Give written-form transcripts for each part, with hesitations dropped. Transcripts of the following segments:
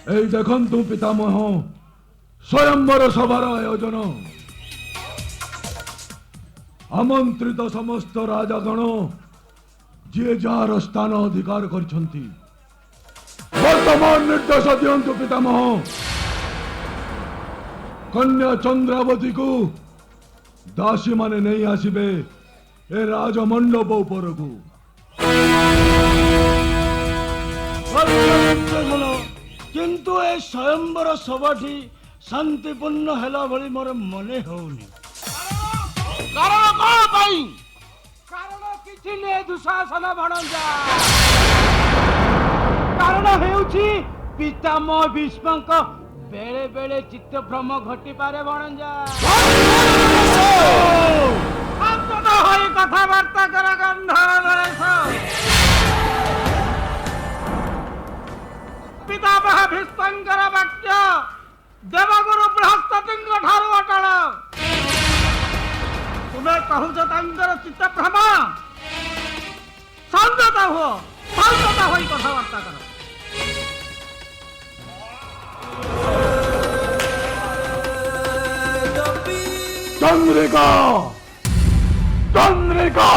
এই দেখন্তু পিতামহ स्वयंवर सभार आयोजन आमंत्रित समस्त राजागण जी जार स्थान अधिकार करछंती वर्तमान निर्देश दियंतु पितामह कन्या चंद्रावती को दासी माने नहीं आसीबे ए राजमंडप ऊपर को किंतु ए स्वयंवर सभाटी शांतिपूर्ण हेला भली मोर मने होनी कारण कौन पाई कारण किछि ने दुशासन भणजा कारण हेउछि पितामह भीष्मक बेले बेले चित्त भ्रम घटी पारे भणजा अंतत होई कथा वार्ता कर गंधर्व पितामह भीष्मकर वाक्य देवगुरु बृहस्पति ठारू अटल तुम्हें कहूच चित्त भ्रम संयत हो कथबार्ता कर चंद्रिका चंद्रिका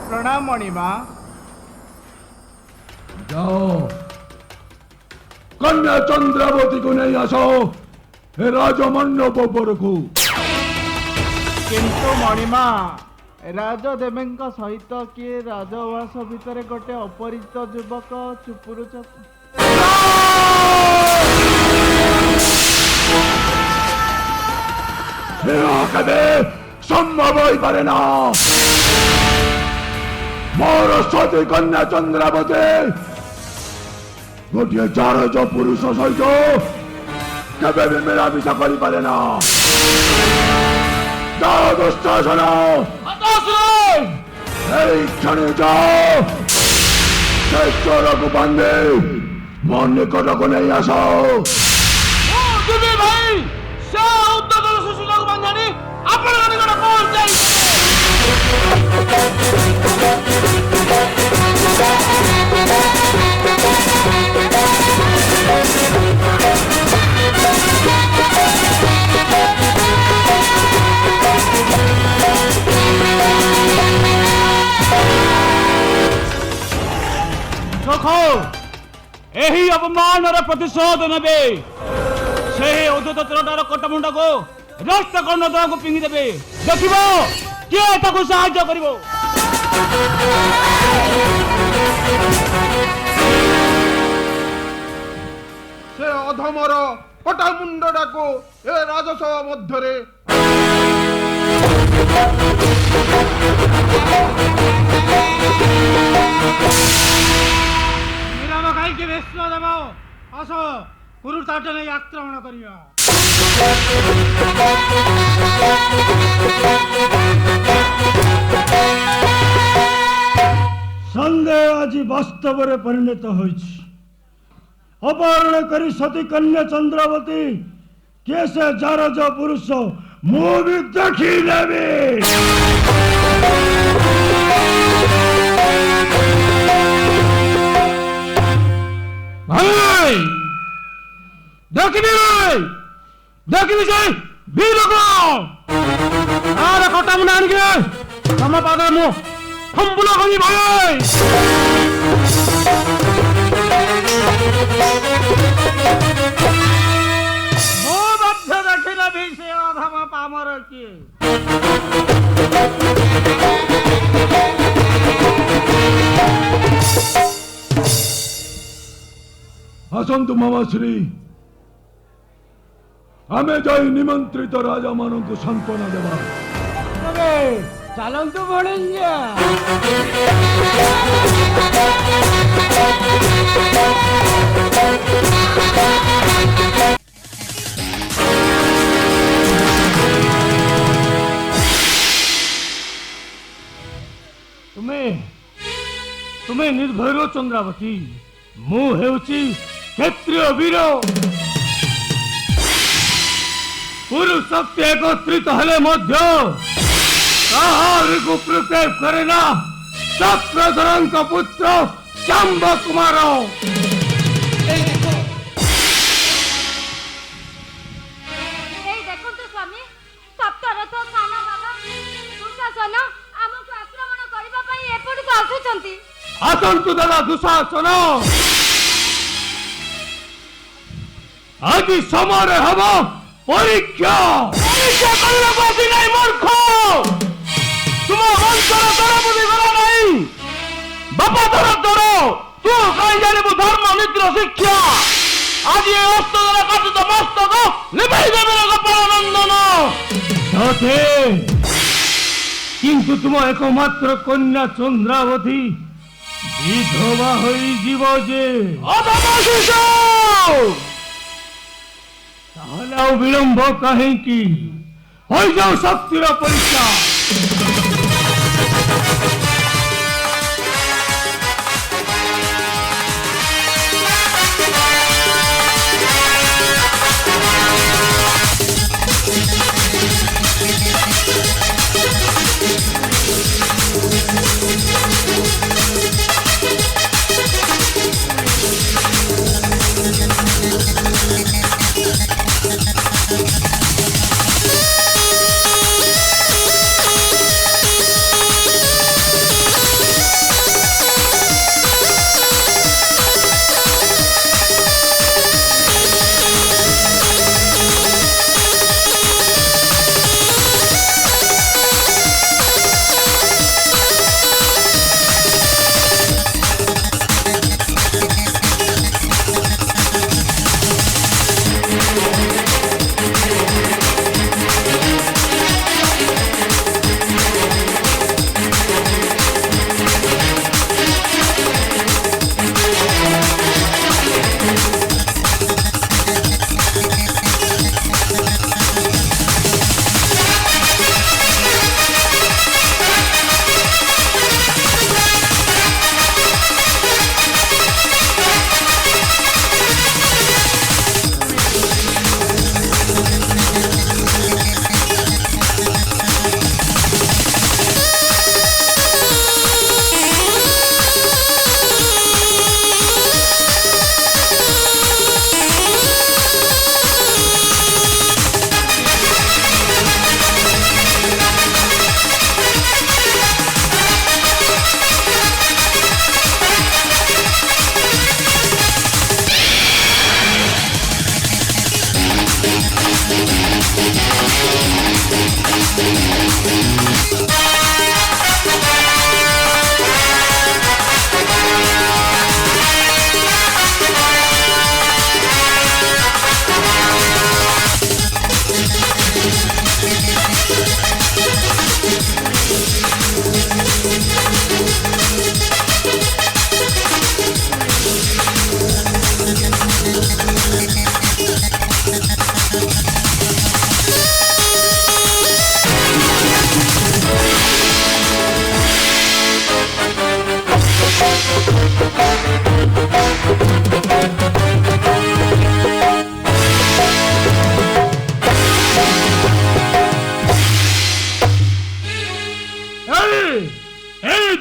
प्रणाम मणिमा जाओ कन्या चंद्रावती को नहीं आसो हे राजमंडप पर को किंतु मणिमा राजदेवेंक सहित किए राजवास भितर गोटे अपरिचित युवक चुपुरुच संभव हो पारे ना मोर सती कन्या चंद्रावती गोटे चारज पुरुष सहित केबे भी मिलामिशा कर पारे ना जाओ दुशासन क्षण जाओ चोर को बांधे मो निकट को नहीं आस भाई शिशुला को बांधनी आपण निकट कौन जाई यही अपमान प्रतिशोध ने से उद्धत चोरटार कटमुंडा को रक्त कर्ण दल को पिंगी देवे देखिब किए ताको साहाय्य करिवो से अधमर कटामुंडा को ए राजसभा मध्य के भीष्म देव आस कुरुताट नहीं आक्रमण करिया संदेह आज वास्तव में परिणत होइछि अपहरण करी सती कन्या चंद्रावती कैसे जारज पुरुष मु भी देखी लेबी भाई देखिबी जे वीर को आरे कटा मुंडा आनिके तम पादर मु हम्बुला करी भाई मो मध्य देखिला भी से अधम पामर किए आसतु मामा श्री आमे जाई निमंत्रित राजा मान को सांत्वना देवा चलतु भणिंजा तुम्हें निर्भय चंद्रावती मु हेउची क्षत्रिय वीर पुरुष शक्ति एकत्रित हेले मध्य କାହାରିକୁ ପ୍ରିପେୟାର କରେ ନା ଚକ୍ରଧରଙ୍କ ପୁତ୍ର ଶାମ୍ବ କୁମାର। ଏଇ ଦେଖ এই দেখুন তো স্বামী সপ্তরথ সান বাবা দুঃশাসন ଆମକୁ ଆକ୍ରମଣ କରିବା ପାଇଁ ଏପଟକୁ ଆସୁଛନ୍ତି। ଆସନ୍ତୁ ଦାଦା ଦୁଃଶାସନ, ଆଜି ସମୟରେ ହବ ପରୀକ୍ଷା। ପରୀକ୍ଷା କରିବାକୁ ଆସି ନାହିଁ ମୂର୍ଖ, ତୁମ ବଂଶର ଦରପତି ଗଲା ନାହିଁ। ବାପା ଧର ଧର, ତୁ କାହିଁ ଜାଣିବୁ ଧର୍ମ ନୀତିର ଶିକ୍ଷା। ଆଜି ଏ ଅସ୍ତ ଦ୍ୱାରା କାଟୁତ ମସ୍ତକ ଲିଭାଇ ଦେବେ ଗୋପାଳ ନନ୍ଦନ। ସତେ କିନ୍ତୁ ତୁମ একমাত্র কন্যা চন্দ্রাবতী বিধবা হইଯିବ যে, তাহলে ଆଉ ବିଳମ୍ବ କାହିଁକି? ହୋଇଯାଉ ଶକ୍ତିର ପରୀକ୍ଷା।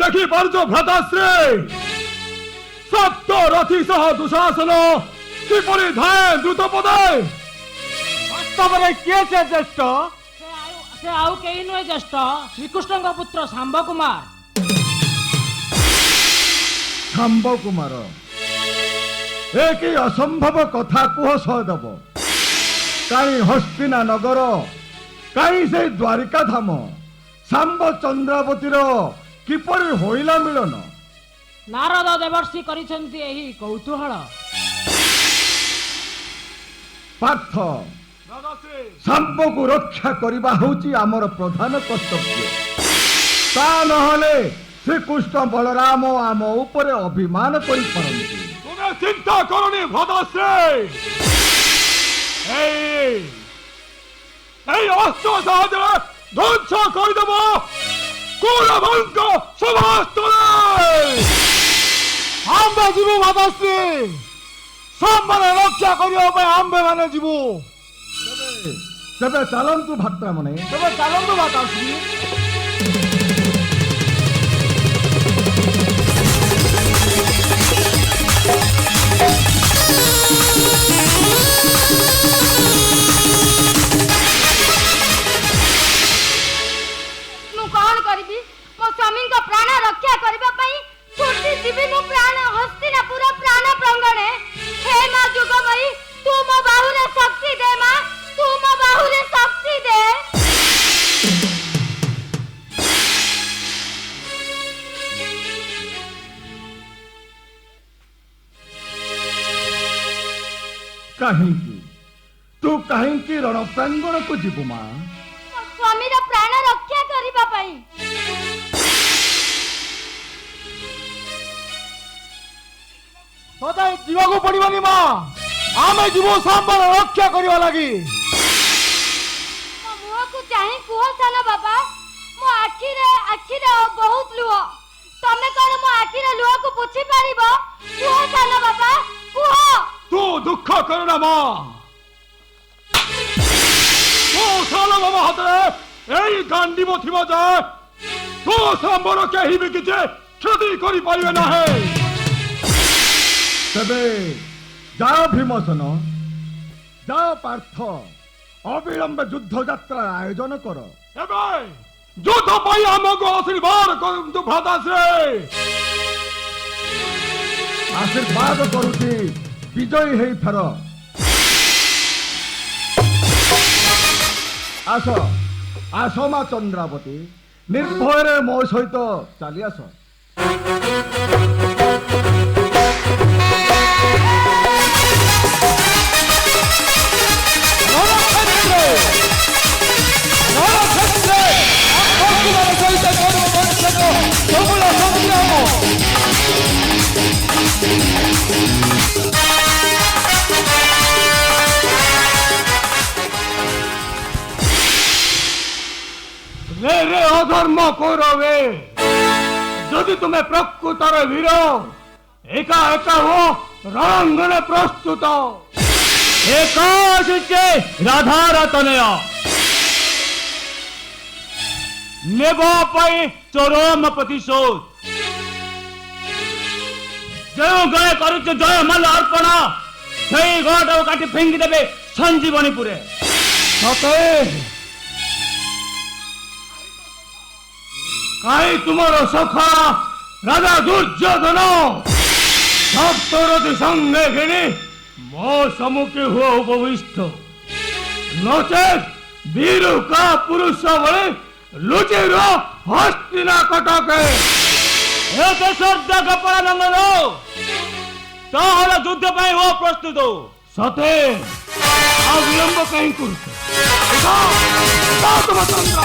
ଦେଖିପାରୁଛ ଭ୍ରାତାଶ୍ରୀ, ସପ୍ତ ରଥୀ ସହ ଦୁଃଶାସନ କିପରି ଧାଏ ଦ୍ରୁତ ପଦେ। ବାସ୍ତବରେ କିଏ ସେ ଜ୍ୟେଷ୍ଠ? ସେ ଆଉ କେହି ନୁହେଁ ଜ୍ୟେଷ୍ଠ, ଶ୍ରୀକୃଷ୍ଣଙ୍କ ପୁତ୍ର ଶାମ୍ବ କୁମାର। ଶାମ୍ବ କୁମାର, ଏ କି ଅସମ୍ଭବ କଥା କୁହ ସହଦେବ। କାହିଁ ହସ୍ତିନା ନଗର, କାହିଁ ସେଇ ଦ୍ୱାରିକା ଧାମ, ଶାମ୍ବ ଚନ୍ଦ୍ରାବତୀର କିପରି ହୋଇଲା ମିଳନ? ନାରଦ ଦେବର୍ଷି କରିଛନ୍ତି ଏହି କୌତୂହଳ। ପାର୍ଥ, ଶାମ୍ବକୁ ରକ୍ଷା କରିବା ହେଉଛି ଆମର ପ୍ରଧାନ କର୍ତ୍ତବ୍ୟ। ତା ନହେଲେ ଶ୍ରୀକୃଷ୍ଣ ବଳରାମ ଆମ ଉପରେ ଅଭିମାନ କରିପାରନ୍ତି। ତୁମେ ଚିନ୍ତା କରନି ଭ୍ରାତାଶ୍ରୀ, এই অস্ত্র সাহায্যে ধ্বংস କରିଦେବ କୌରବଙ୍କ ସଭାସ୍ଥଳେ। ଆମ୍ଭେ ଯିବୁ ଭ୍ରାତାଶ୍ରୀ, ସମ୍ମାନେ ରକ୍ଷା କରିବା ପାଇଁ ଆମ୍ଭେ ମାନେ ଯିବୁ। ତେବେ ଚାଲନ୍ତୁ ଭ୍ରାତାମଣି, ତେବେ ଚାଲନ୍ତୁ ଭ୍ରାତାଶ୍ରୀ। कहीं तू कहीं रण प्रांगण को जीवु मां ମୋ ସ୍ୱାମୀର ପ୍ରାଣ ରକ୍ଷା କରିବା ପାଇଁ। ତତେ ଯିବାକୁ ପଡିବନି ମା, ଆମେ ଯିବୁ ସାମ୍ବର ରକ୍ଷା କରିବା ଲାଗି। ମୋ ମୁହଁକୁ ଚାହିଁ କୁହ ସାନ ବାବା, ମୋ ଆଖିରେ ବହୁତ ଲୁହ। ତମେ କଣ ମୋ ଆଖିର ଲୁହକୁ ପୋଛି ପାରିବ? କୁହ ସାନ ବାବା, କୁହ। ତୁ ଦୁଃଖ କରନା ମା, ତୁ ସାନ ବାବା ହାତରେ এই ଗାଣ୍ଡିବ ଥିବ ଯେ ତୁ ସାମ୍ବର କେହି ବି କିଛି କ୍ଷତି କରିପାରିବେ ନାହିଁ। तेबे जाओ भीमसेन, जाओ पार्थ, अविलंब युद्ध यात्रा आयोजन कर। ଏବେ ଯୁଦ୍ଧ ପାଇଁ ଆମକୁ ଆଶୀର୍ବାଦ କରନ୍ତୁ ଭ୍ରାତାଶ୍ରୀ। आशीर्वाद करुची विजयी हेई फेर। आस आस मा चंद्रावती, निर्भय मो सहित चली आस। रे अधर्म कौरवे, यदि तुम्हें प्रकृतर वीर एका एका हो रणांगणे प्रस्तुत। एकाशिचे राधार तनय नेब पाई चरम प्रतिशोध। जो गए करुचे जय मल अर्पण, সেই গড়টাও কাটি ফেঙ্গি দেবে সঞ্জীবনীপুরে। কাই তোমার সখা রাজা দুর্যোধন সপ্তরথী সঙ্গে ঘিরে মো সম্মুখে হুয়া উপবিষ্ট, নচেত বীর কা পুরুষ বলে লুচি হস্তিনা কটকে। এ দেশর কপড়া নন্দন তাহলে যুদ্ধ পাই ও প্রস্তুত। সতে ଆଉ ବିଳମ୍ବ କାହିଁ କରୁଛ? ଯାଅ ତମ ଚନ୍ଦ୍ର।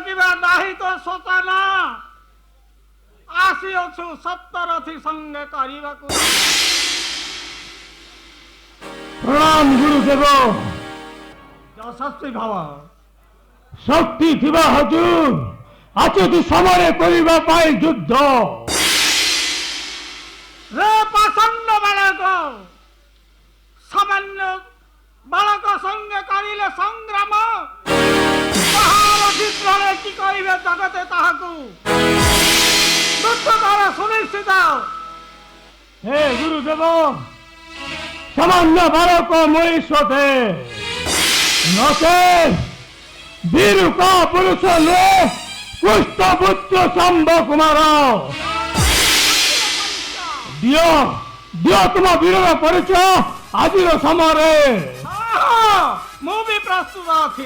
ଦେଖିବା ନାହିଁ ତ ସତାନା ଆସିଅଛୁ ସପ୍ତରଥୀ ସଙ୍ଗେ କରିବାକୁ। ପ୍ରଣାମ ଗୁରୁଦେବ। ଯଶସ୍ୱୀ ଭବ। ଶକ୍ତି ଥିବା ହଜୁର ଆଚୁତି ସମୟରେ କରିବା ପାଇଁ ଯୁଦ୍ଧ। ରେ ପାଷଣ୍ଡ ବାଳକ, ସାମାନ୍ୟ ବାଳକ ସଙ୍ଗେ କରିଲେ ସଂଗ୍ରାମ, ତାହାର ଚିତ୍ରରେ କି କହିବେ ଜଗତେ ତାହାକୁ ଦୁଃଖକର ସୁନିଶ୍ଚିତ। ହେ ଗୁରୁଦେବ, ସାମାନ୍ୟ ବାଳକ ମହିଷତେ ନଚେତ୍ ବୀରୁ କା ପୁରୁଷ ନୁହେଁ, କୁଷ୍ଠପୁତ୍ର ଶାମ୍ବ କୁମାର। ଦିଅ ଦିଅ ତୁମ ବୀରର ପରିଚୟ ଆଜିର ସମୟରେ। ମୁଁ ବି ପ୍ରସ୍ତୁତ ଅଛି।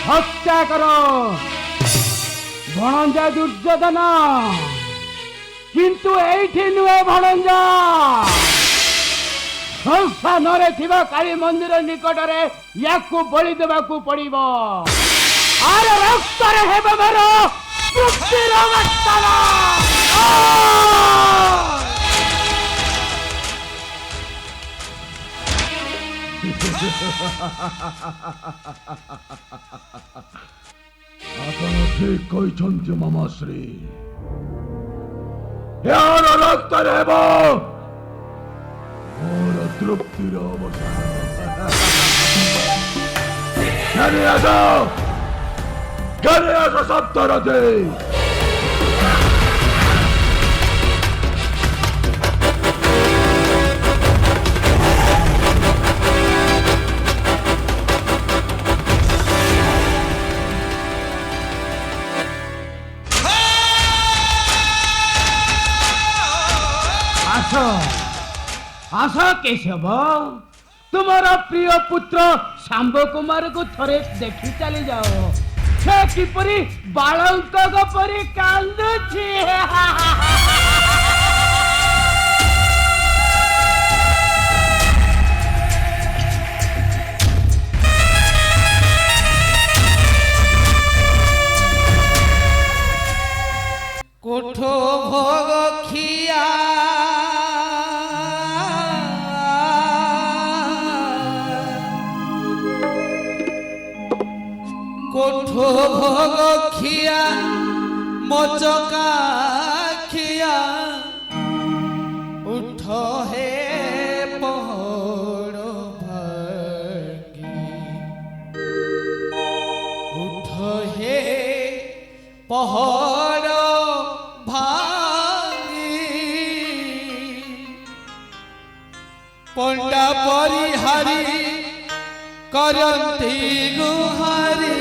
হত্যা কর ভণঞ্জা দুর্যোধন, কিন্তু এইটি নুহে ভণঞ্জা, ସଂସ୍ଥାନରେ ଥିବା କାଳୀ ମନ୍ଦିର ନିକଟରେ ୟାକୁ ବଳି ଦେବାକୁ ପଡିବ। ଆର ରକ୍ତରେ ହେବ ମୋର ତୃପ୍ତିର ବର୍ତ୍ତମାନ। ଆପଣ ଠିକ କହିଛନ୍ତି ମାମାଶ୍ରୀ, ଏହାର ରକ୍ତରେ ହେବ ମୋର ତୃପ୍ତିର ଅବସାନ। ଘରେ ଆସ ସପ୍ତରଥୀ। আস কেশব, তোমার প্রিয় পুত্র শাম্ব কুমার কু থরে দেখি চালি যাও, সে কিপরি বালঙ্ক পরি কান্দুছি। কোঠো ভোগ খিয়া মচকা খিয়া উঠ হে পহড় ভাগি উঠ হে পহড় ভাগি পণ্ডা পরিহারি করন্তি গুহারি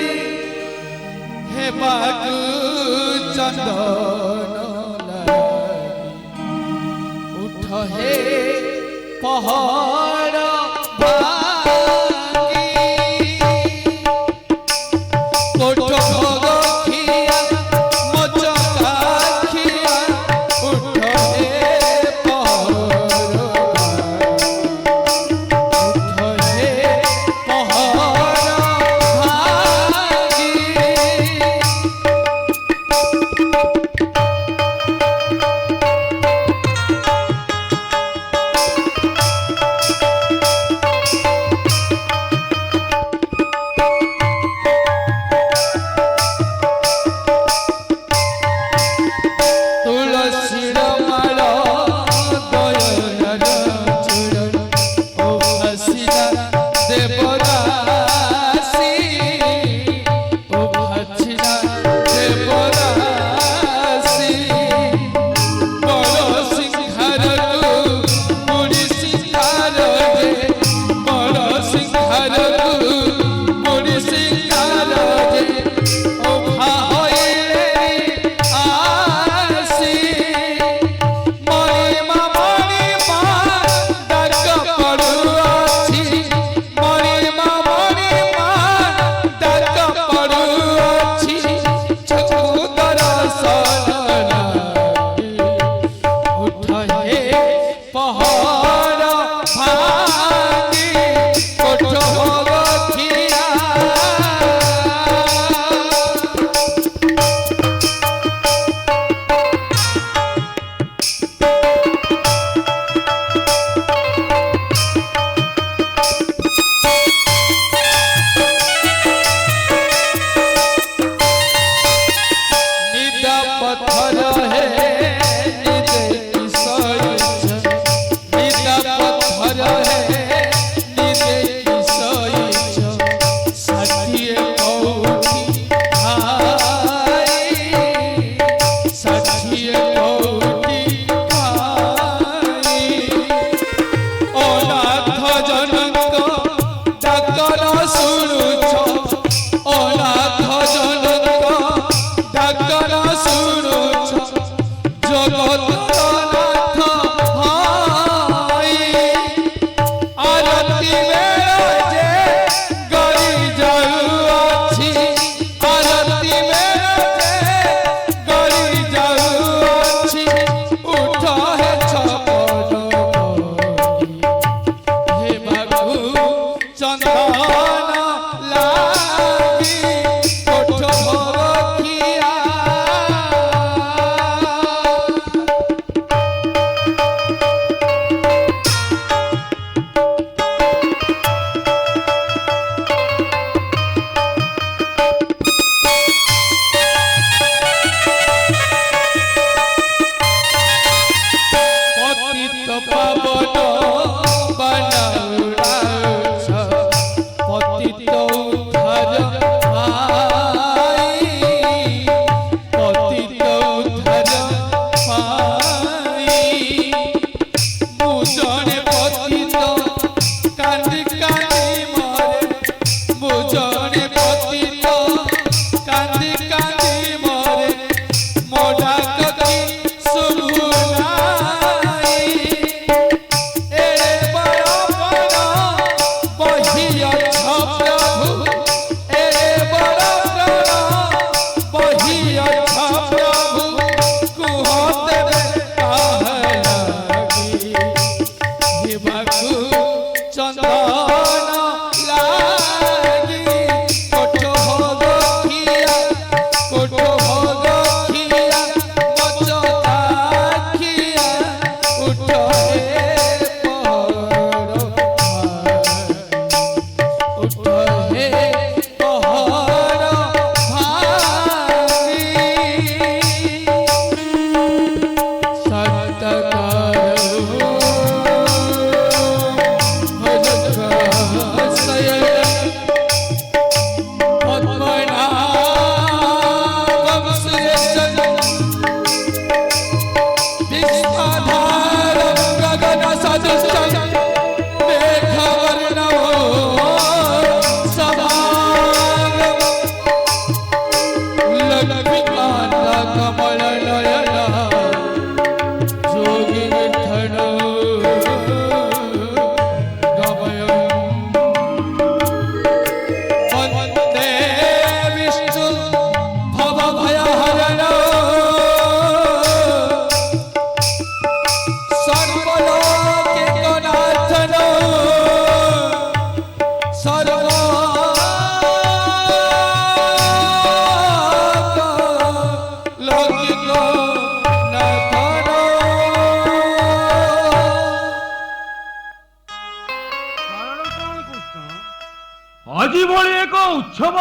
হেবাকু চন্দন উঠ হে পহড় ভাগি কোঠ ভোগ খিয়া মচকা খিয়া উঠ হে পহড় ভাগি উঠ হে পহড় ভাগি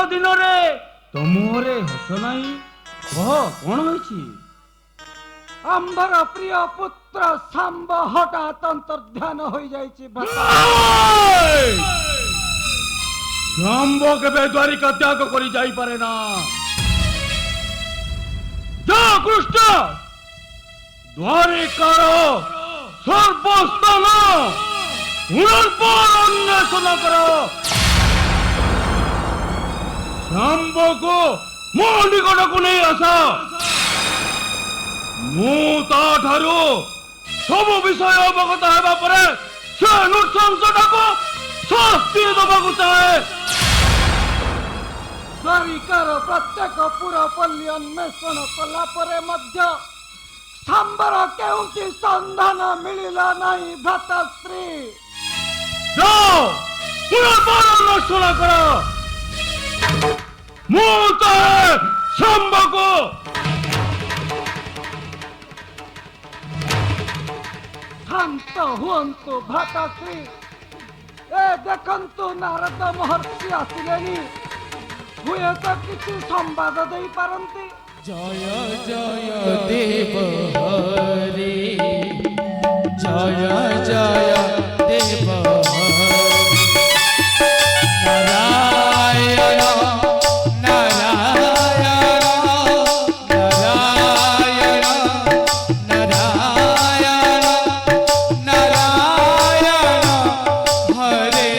दिन रे तुमरे हस नहीं कह कौन होइछि आंबर प्रिय पुत्र सांब हठात अंतर्ध्यान हो जाइछि भ्राता। शाम्ब केबे द्वारिका त्याग करी जाई पारे ना। जा कृष्ण द्वारिकार सर्वस्थान पुनर्पर अन्वेषण करो। शाम्ब को मो निकट को नहीं आस। मु ताठारु सब विषय अवगत हेबा परे से नृशंसटाको शास्ति देबाकु चाहे। द्वारिकार प्रत्येक पुरपल्ली अन्वेषण कला परे मध्य सांबर केउंटी संधान मिलिला नहीं भ्राताश्री। जाओ पुनर्पर अन्वेषण करो। मु चाहे शाम्ब को। शांत हुअन्तु भ्राताश्री। ए देखंतु नारद महर्षि आसिलेनी हुए तो किसी संवाद दे पारंती। जय जय देव हरि जय जय देव हरि नारायण नारायण नारायण नारायण नारायण हरे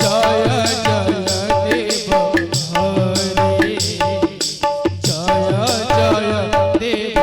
जय जय देव हरि जय जय देव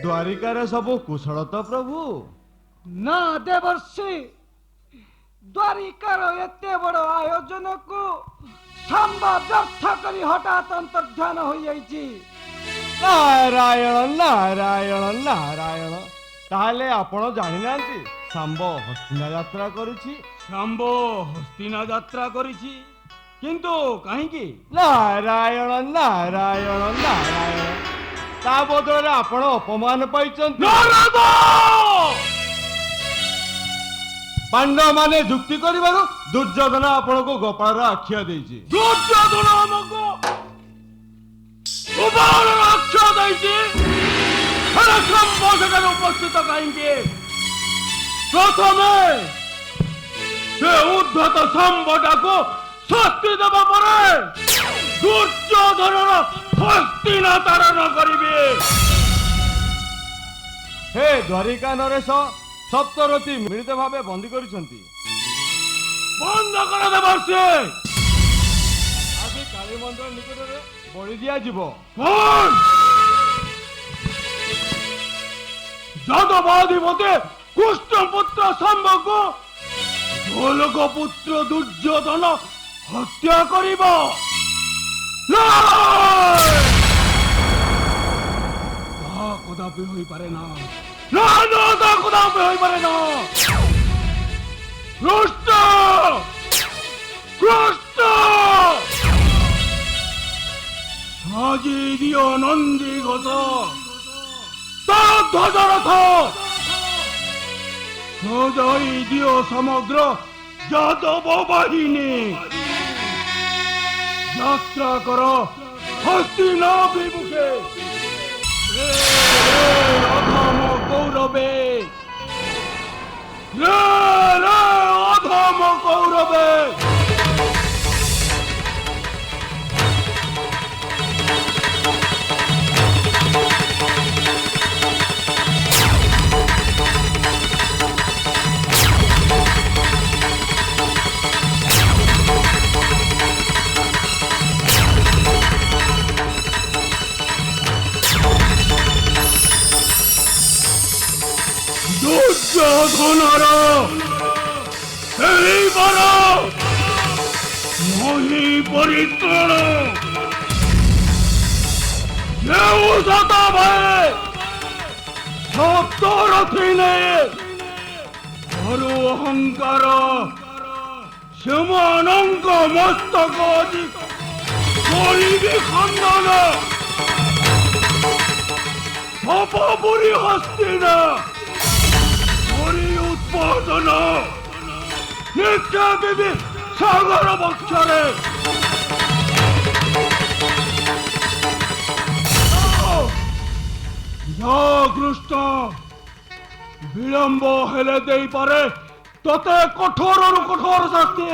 द्वारिकार सब कुशल तो प्रभु। ना देवर्षि द्वारिकार एते बड़ आयोजन को सांब व्यर्थ करी हठात अंतर्ध्यान हो जाइछि। नारायण नारायण नारायण ताहले आपण जानि नांती सांब हस्तिना यात्रा करिछि। सांब हस्तिना यात्रा करिछि किंतु काहेकि? नारायण नारायण नारायण ता बदले आपण अपमान पाइछन्ति। नारद पांडव माने जुक्ति करिबारु दुर्योधन आपण को गोपाल आख्या देछि। दुर्योधन हमको गोपाल आख्या देछि। अरे संबोधन उपस्थित काहेकि? प्रथमे से उद्धत संबटा को शास्ति देबा परे दुर्योधन हस्तिना तारण करिबे। हे द्वारिका नरेश सप्तरथी मिलित भावे बंदी करिसंती। बंद कर देवर्षि। आदि काली मंदिर निकट रे बळी दिया जीवो। कोन जादवाधिपति कृष्ण पुत्र सांब को गोलक पुत्र दुर्योधन हत्या करिबो। কদাপি হইপারে না, না না তা কদাপি হইপারে না। কৃষ্ণ কৃষ্ণ সাজি দিও নন্দী ঘোষ, তার ধ্বজরথ সজাই দিও সমগ্র যাদব বাহিনী। যাত্রা কর হস্তিনাভিমুখে, অধম কৌরবে, অধম কৌরবে। দুর্যোধনর এইবার মহি পরিত্রাণ, কেউ শতভয়ে সপ্তরথিনে বড় অহংকার, সীমানঙ্ক মস্তক করিবি খণ্ডন, অপপুরী হস্তিনা উৎপাদন, নিক্ষেপিবি সাগর বক্ষরে। কৃষ্ণ বিলম্ব হেলে ଦେଇପାରେ ତତେ କଠୋରରୁ କଠୋର ଶାସ୍ତି।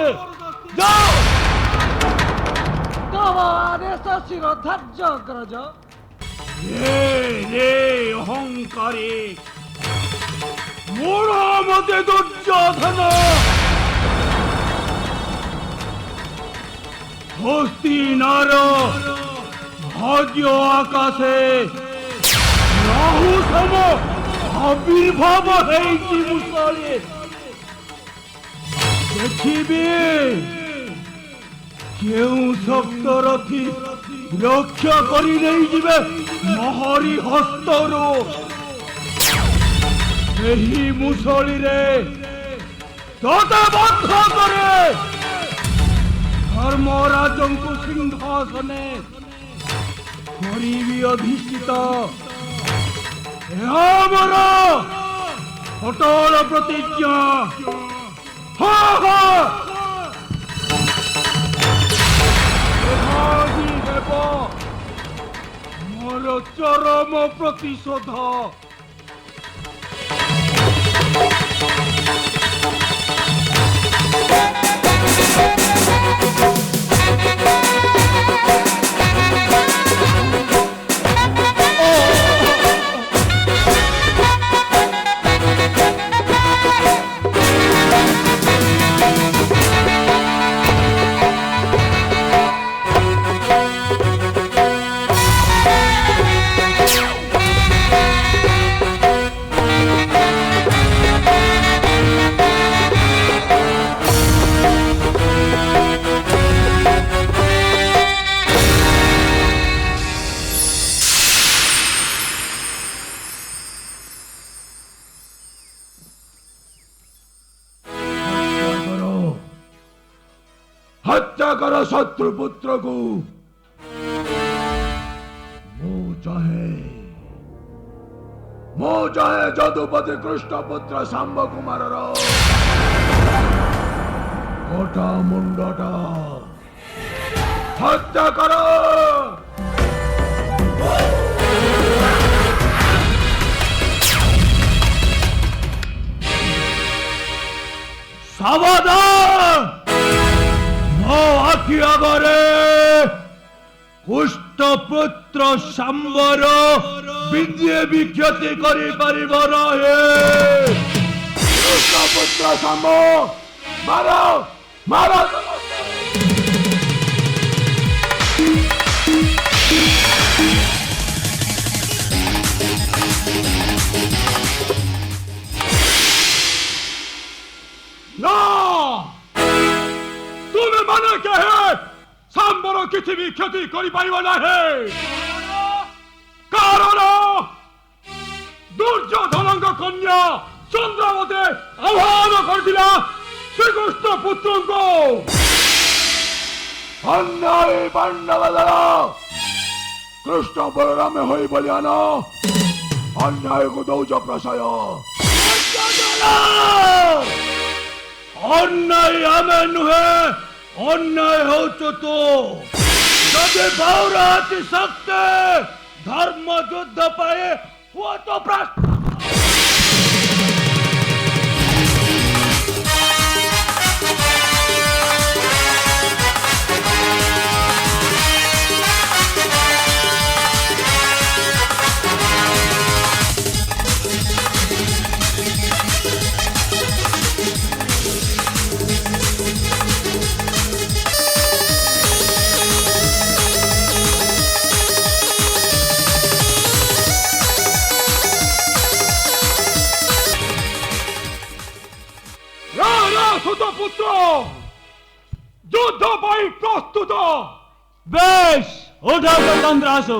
ଯାଅ। ତବ ଆଦେଶ ଶିରୋଧାର୍ଯ୍ୟ ଅଗ୍ରଜ। রে অহংকারী মূঢ় মতে দুর্যোধন, হস্তিনার ভাগ্য আকাশে রাহু সম আবির্ভাব হয়েছি মুসলে। দেখিবি কেউ সপ্তরথী রক্ষা করি নেই যাবে মহরি হস্তরু। ଏହି ମୁସଳିରେ ତତେ ବଦ୍ଧ କରେ, ଧର୍ମରାଜଙ୍କୁ ସିଂହାସନେ କରିବି ଅଧିଷ୍ଠିତ। ଏହା ମୋର ଅଟଳ ପ୍ରତିଜ୍ଞା। ହଁ ହଁ ଏହା ହିଁ ହେବ ମୋର ଚରମ ପ୍ରତିଶୋଧ। हत्या करो शत्रु पुत्र को। ମୁଁ ଚାହେଁ ଯଦୁପତି କୃଷ୍ଣ ପୁତ୍ର ଶାମ୍ବ କୁମାରର କଟା ମୁଣ୍ଡଟା ହତ୍ୟା କର। ସାବଧାନ, ମୋ ଆଖି ଆଗରେ କୁଷ୍ଠପୁତ୍ର ଶାମ୍ବର ବିନ୍ଦେ ବି କ୍ଷତି କରିପାରିବ ନାହିଁ। କୁଷ୍ଠପୁତ୍ର ଶାମ୍ବ ମାର ମାର। ତୁମେ ମାନେ କେହି ଶାମ୍ବର କିଛି ବି କ୍ଷତି କରିପାରିବ ନାହିଁ, କାରଣ କରିଥିଲା ଶ୍ରୀକୃଷ୍ଣ ପୁତ୍ରଙ୍କୁ ଅନ୍ୟାୟ ପାଣ୍ଡବ ଦଳ କୃଷ୍ଣ ବଳରାମ ହୋଇ ବଳିଆନ ଅନ୍ୟାୟକୁ ଦଉଛ ପ୍ରଶୟ ଅନ୍ୟାୟ ଆମେ ନୁହେଁ ଅନ୍ୟାୟ ହଉଛୁ ତୁ ଯଦି ବାଉର ଅତି ଶକ୍ତି ଧର୍ମ ଯୁଦ୍ଧ ପାଇଁ ହୁଅ ତ পুত্র যুদ্ধ পাই প্রস্তুত বেশ ওঠাও তো চন্দ্রাসু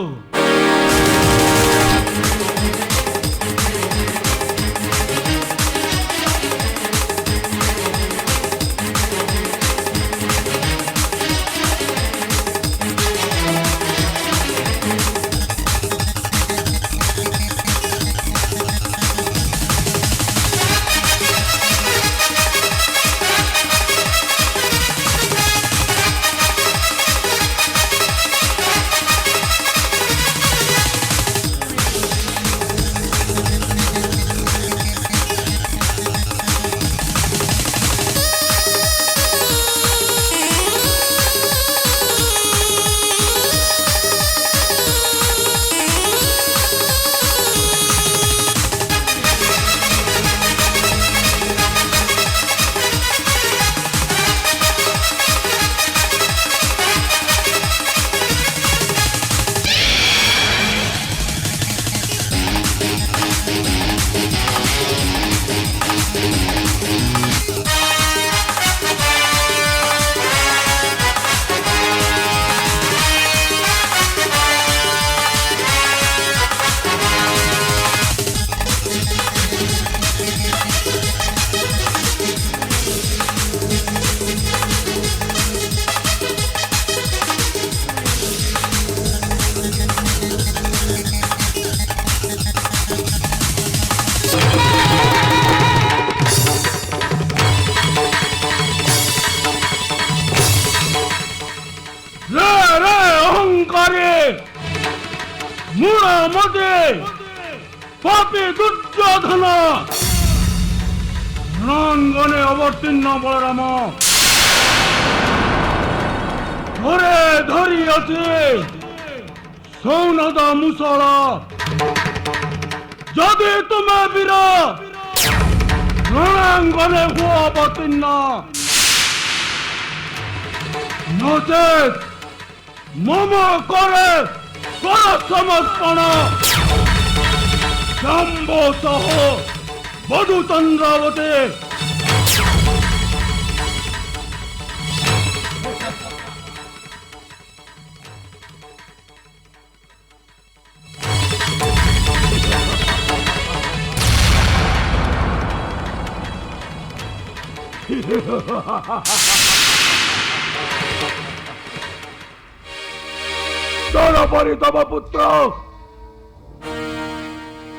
পাপী দুর্যোধন রণাঙ্গনে অবতীর্ণ বলরাম ধরে ধরিয়াছে সৌনদ মুসল যদি তুমি বীর রণাঙ্গনে হুও অবতীর্ণ নচেত মম করে কর সমর্পণ শম্ভো সহ বধূ চন্দ্রাবতী তরপরি তব পুত্র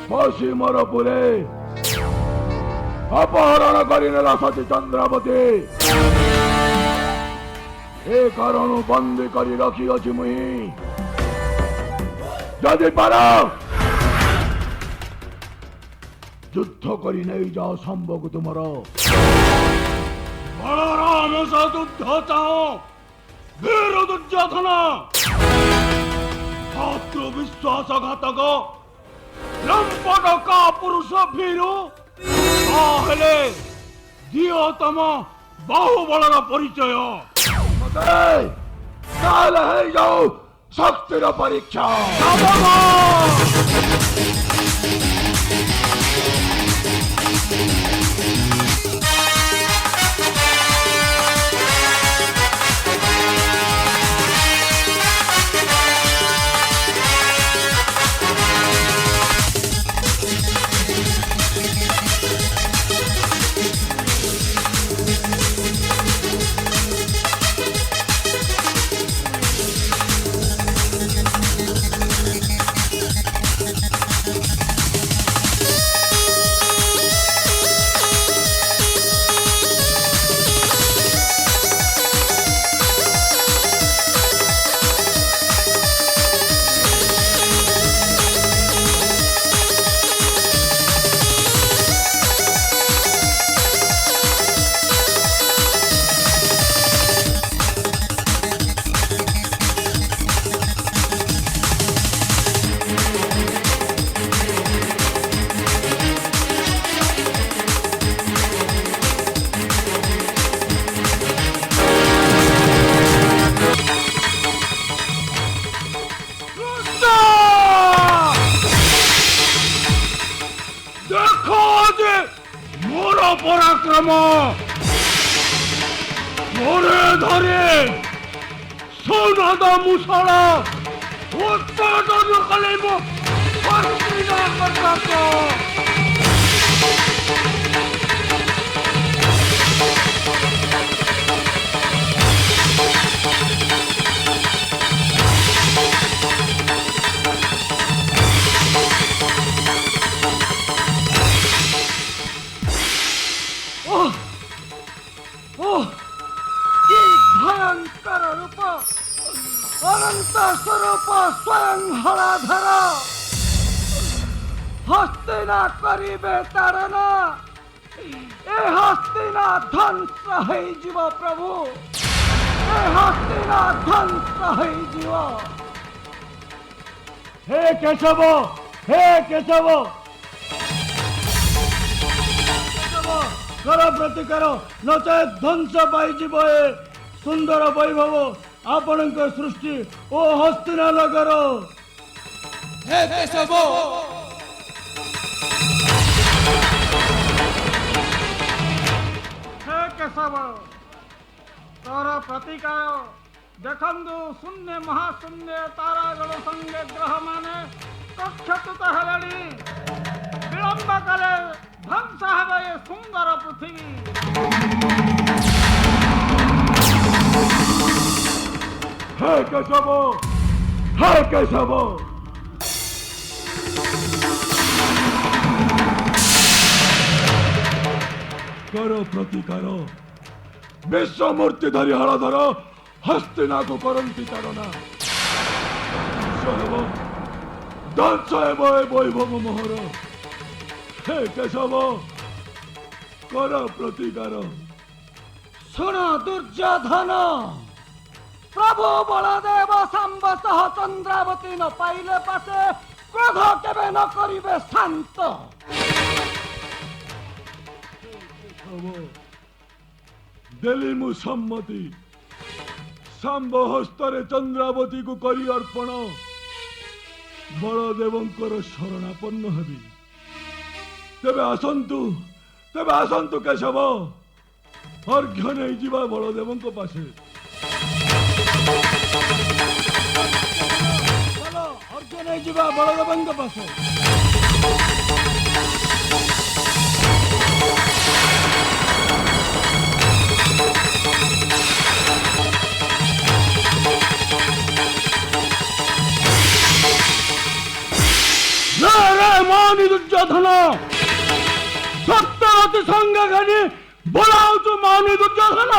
পশ্চিমর পুরে অপহরণ করি নেলা সতী চন্দ্রাবতী এ কারণ বন্দী করি রখিଅছি মুই যদি পার যুদ্ধ করি নেই যাও সম্ভবକୁ ତୁମର বলরাম সহ যুদ্ধ চাও বীর দুর্যোধন শত্রু বিশ্বাসঘাতক লম্পট কা পুরুষ ভীরু তাহলে দিও তম বাহুবଳର ପରିଚୟ ତାହେଲେ ହେଇଯାଉ ଶକ୍ତିର ପରୀକ୍ଷା পরাক্রম ধরে ধরে সোনাদ মুসল উৎপাদন করিব হস্তিনাগত। কি ভয়ঙ্কর রূপ, অনন্ত স্বরূপ স্বয়ং হলাধর। হস্তিনা করিবে তাড়ন, এ হস্তিনা ধ্বংস হইଯିବ প্রভু, এ হস্তিনা ধ্বংস হইଯିବ। হে কেশব, হে কেশব, কর প্রতিକାର নচେত ধ্বংস পাইଯିବ ଏ ସୁନ୍ଦର ବୈଭବ ଆପଣଙ୍କ ସୃଷ୍ଟି ଓ ହସ୍ତିନାନଗର। हे केशव ହେ କେଶବ, ତୋର ପ୍ରତିକାର ଦେଖନ୍ତୁ। ଶୂନ୍ୟ ମହାଶୂନ୍ୟ ତାରାଗଣ ସଙ୍ଗେ ଗ୍ରହ ମାନେ କକ୍ଷଚ୍ୟୁତ ହେଲେଣି। ବିଳମ୍ବ କଲେ ଧ୍ୱଂସ ହେବ ଏ ସୁନ୍ଦର ପୃଥିବୀ। হে কেশব, হে কেশব, কর প্রতিকার। বিশ্বমূর্তি ধরি হলধর হস্তিনাକୁ କରନ୍ତି ତାଡ଼ନା। ধ্বংস ହେବ ଏ ବୈଭବ ମୋହର। হে কেশব, কর প্রতিকার। ଶୁଣ ଦୁର୍ଯ୍ୟୋଧନ, ପ୍ରଭୁ ବଳଦେବ ଶାମ୍ବ ସହ ଚନ୍ଦ୍ରାବତୀ ନ ପାଇଲେ ପାଶେ କ୍ରୋଧ କେବେ ନ କରିବେ ଶାନ୍ତ। ଦେଲି ମୁଁ ସମ୍ମତି, ଶାମ୍ବ ହସ୍ତରେ ଚନ୍ଦ୍ରାବତୀକୁ କରି ଅର୍ପଣ। ବଳଦେବଙ୍କର ଶରଣାପନ୍ନ ହେବି। ତେବେ ଆସନ୍ତୁ, ତେବେ ଆସନ୍ତୁ କେଶବ, ଅର୍ଘ୍ୟ ନେଇଯିବା ବଳଦେବଙ୍କ ପାଶେ। ଚାଲ ଅର୍ଘ୍ୟ ନେଇଯିବା ବଳଦେବଙ୍କ ପାଶେ। মানি দুর্যোধন, সত্যরথী সঙ্গে ঘানি বলাউছু মানি দুর্যোধন।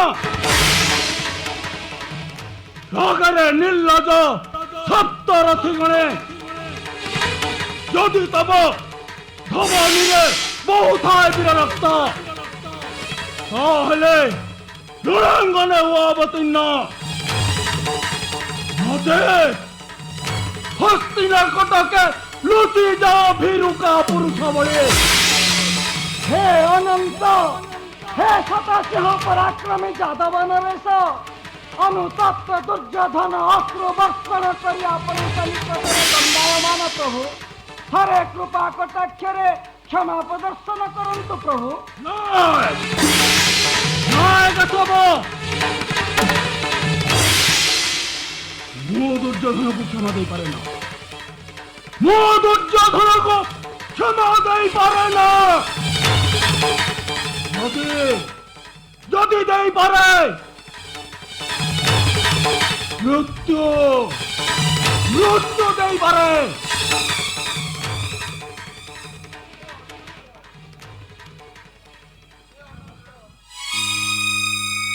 সগরে নির্লজ সপ্তরথী গণে যদি তব ধবনীরে বহু থায় বীর রক্ত, তাহলে রণাঙ্গনে ও অবতীর্ণ মতে হস্তিনার কটকে লুচি যাও ভীরুকা পুরুষ বলে। হে অনন্ত, হে শতসিংহ পরাক্রমী যাদব নরেশ, অনুতপ্ত দুর্যোধନ ଅଶ୍ରୁ ବର୍ଷଣ କରି ଆପଣଙ୍କ ନିକଟରେ ଦଣ୍ଡାୟମାନ ପ୍ରଭୁ। ଥରେ କୃପା କଟାକ୍ଷରେ କ୍ଷମା ପ୍ରଦର୍ଶନ କରନ୍ତୁ ପ୍ରଭୁ। নয় নয় কেশব, ମୁଁ ଦୁର୍ଯ୍ୟୋଧନକୁ କ୍ଷମା ଦେଇପାରେ ନା। ମୁଁ ଦୁର୍ଯ୍ୟୋଧନକୁ କ୍ଷମା ଦେଇପାରେ ନା। ଯଦି ଦେଇପାରେ ମୃତ୍ୟୁ ମୃତ୍ୟୁ ଦେଇପାରେ।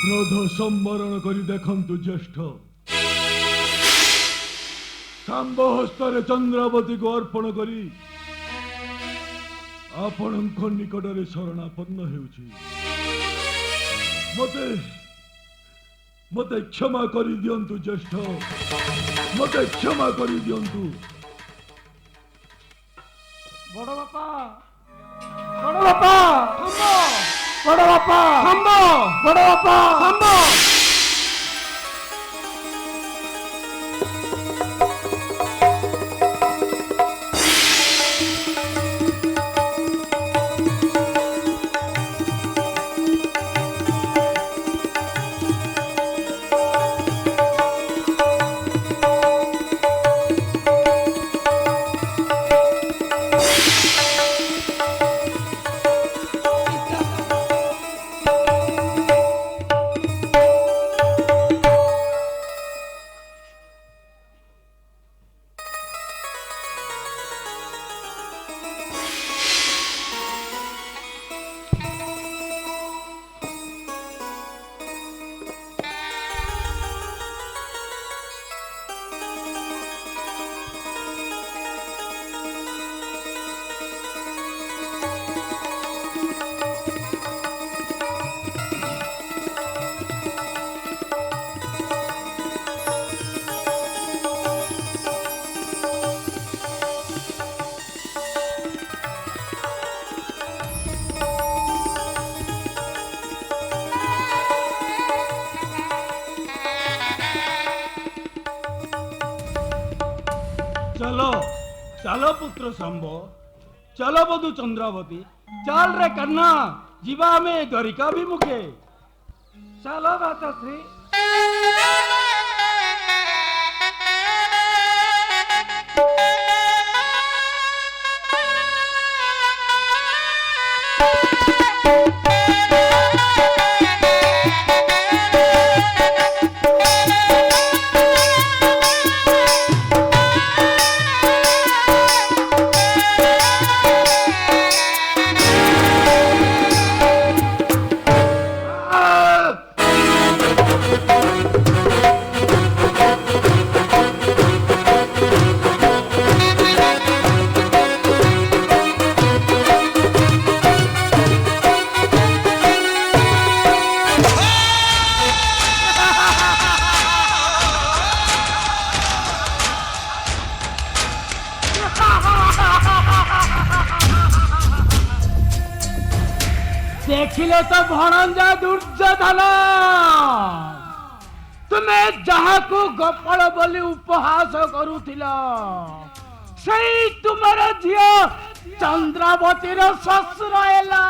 କ୍ରୋଧ ସମ୍ବରଣ କରି ଦେଖନ୍ତୁ ଜ୍ୟେଷ୍ଠ, ଶାମ୍ବ ହସ୍ତରେ ଚନ୍ଦ୍ରାବତୀକୁ ଅର୍ପଣ କରି ଆପଣଙ୍କ ନିକଟରେ ଶରଣାପନ୍ନ ହେଉଛି। ମତେ ମତେ କ୍ଷମା କରିଦିଅନ୍ତୁ ଜ୍ୟେଷ୍ଠ, ମତେ କ୍ଷମା କରିଦିଅନ୍ତୁ। ବଡ଼ ବାପା, ବଡ଼ ବାପା, ବଡ଼ ବାପା, ବଡ଼ ବାପା, चलो पुत्र शंभ चलो बधु चंद्रावती चल रे कन्ना जीवा में द्वारिका विमुखे चलो भ्रातृश्री देखिले तो भणंजा दुर्योधन तुमे जहाकू गोपाल बोली उपहास करुथिल सेई तुमर झियो चंद्रावतीर ससुर एला